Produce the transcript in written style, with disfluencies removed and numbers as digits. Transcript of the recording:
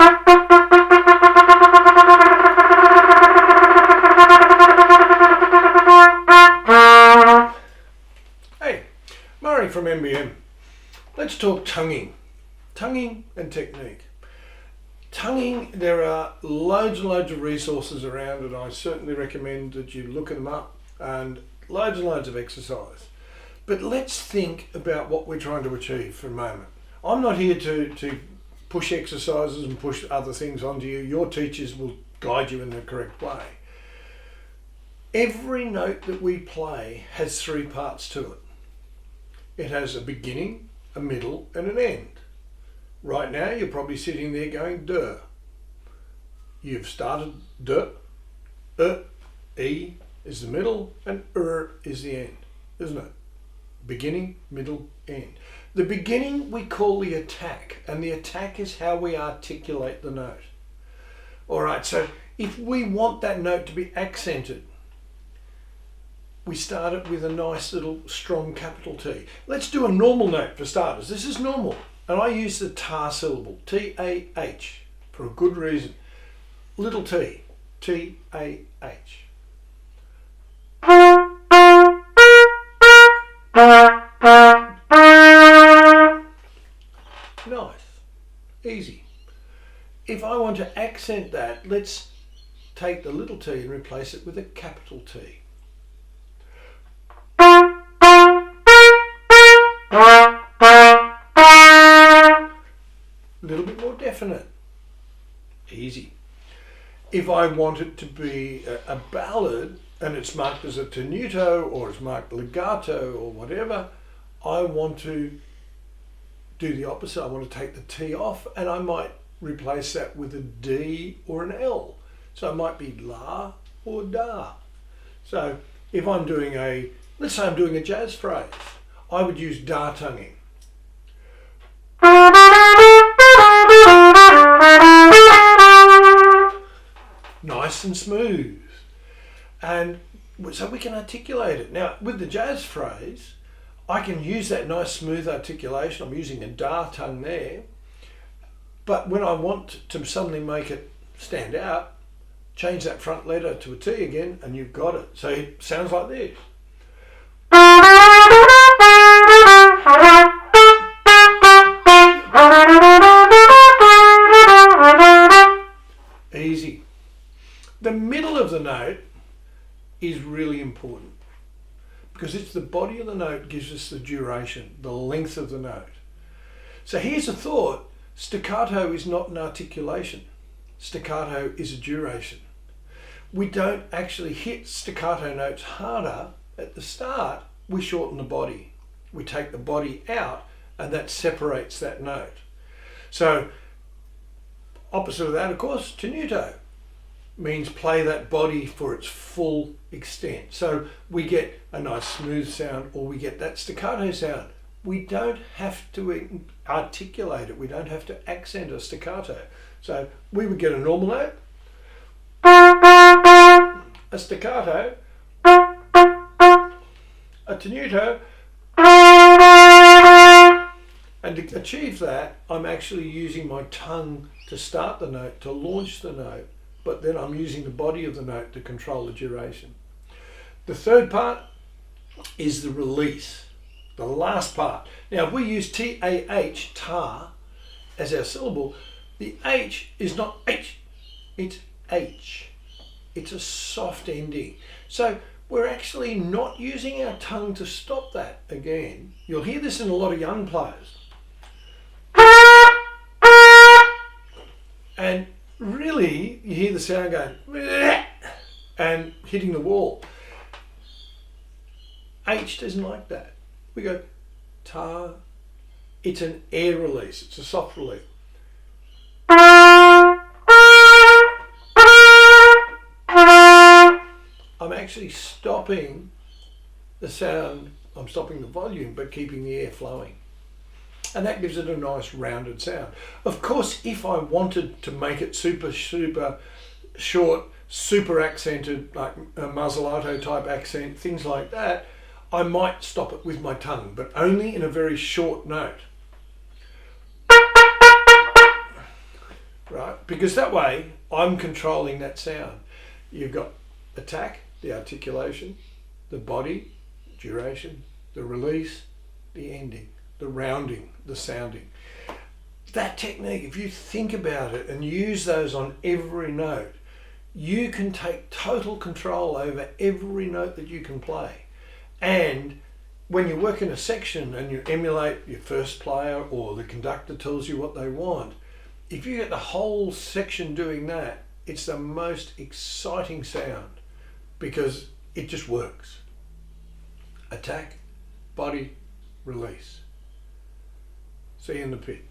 Hey, Murray from MBM. Let's talk tonguing. Tonguing and technique. Tonguing, there are loads and loads of resources around, and I certainly recommend that you look them up, and loads of exercise. But let's think about what we're trying to achieve for a moment. I'm not here to push exercises and push other things onto you. Your teachers will guide you in the correct way. Every note that we play has three parts to it. It has a beginning, a middle, and an end. Right now, you're probably sitting there going, duh. You've started duh, E is the middle, and is the end, isn't it? Beginning, middle, end. The beginning we call the attack, and the attack is how we articulate the note. All right, so if we want that note to be accented, we start it with a nice little strong capital T. Let's do a normal note for starters. This is normal. And I use the tar syllable, T-A-H, for a good reason. Little t, T-A-H. Nice, easy. If I want to accent that, let's take the little t and replace it with a capital T. A little bit more definite. Easy. If I want it to be a ballad and it's marked as a tenuto or it's marked legato or whatever, I want to do the opposite. I want to take the T off and I might replace that with a D or an L. So it might be la or da. So if I'm doing let's say I'm doing a jazz phrase, I would use da tonguing. Nice and smooth. And so we can articulate it. Now, with the jazz phrase, I can use that nice smooth articulation. I'm using a da tongue there. But when I want to suddenly make it stand out, change that front letter to a T again, and you've got it. So it sounds like this. Easy. The middle of the note is really important because it's the body of the note gives us the duration, the length of the note. So here's a thought. Staccato is not an articulation. Staccato is a duration. We don't actually hit staccato notes harder at the start. We shorten the body. We take the body out and that separates that note. So opposite of that, of course, tenuto means play that body for its full extent. So we get a nice smooth sound or we get that staccato sound. We don't have to articulate it. We don't have to accent a staccato. So we would get a normal note, a staccato, a tenuto, and to achieve that, I'm actually using my tongue to start the note, to launch the note, but then I'm using the body of the note to control the duration. The third part is the release, the last part. Now, if we use T-A-H, tar, as our syllable, the H is not H, it's H. It's a soft ending. So we're actually not using our tongue to stop that again. You'll hear this in a lot of young players. And really, you hear the sound going and hitting the wall. H doesn't like that. We go ta. It's an air release. It's a soft release. I'm actually stopping the sound. I'm stopping the volume, but keeping the air flowing. And that gives it a nice rounded sound. Of course, if I wanted to make it super short, super accented, like a muzzolato type accent, things like that, I might stop it with my tongue, but only in a very short note. right? Because that way I'm controlling that sound. You've got attack, the articulation, the body, duration, the release, the ending, the rounding, the sounding. That technique, if you think about it and use those on every note, you can take total control over every note that you can play. And when you work in a section and you emulate your first player or the conductor tells you what they want, if you get the whole section doing that, it's the most exciting sound because it just works. Attack, body, release. See you in the pit.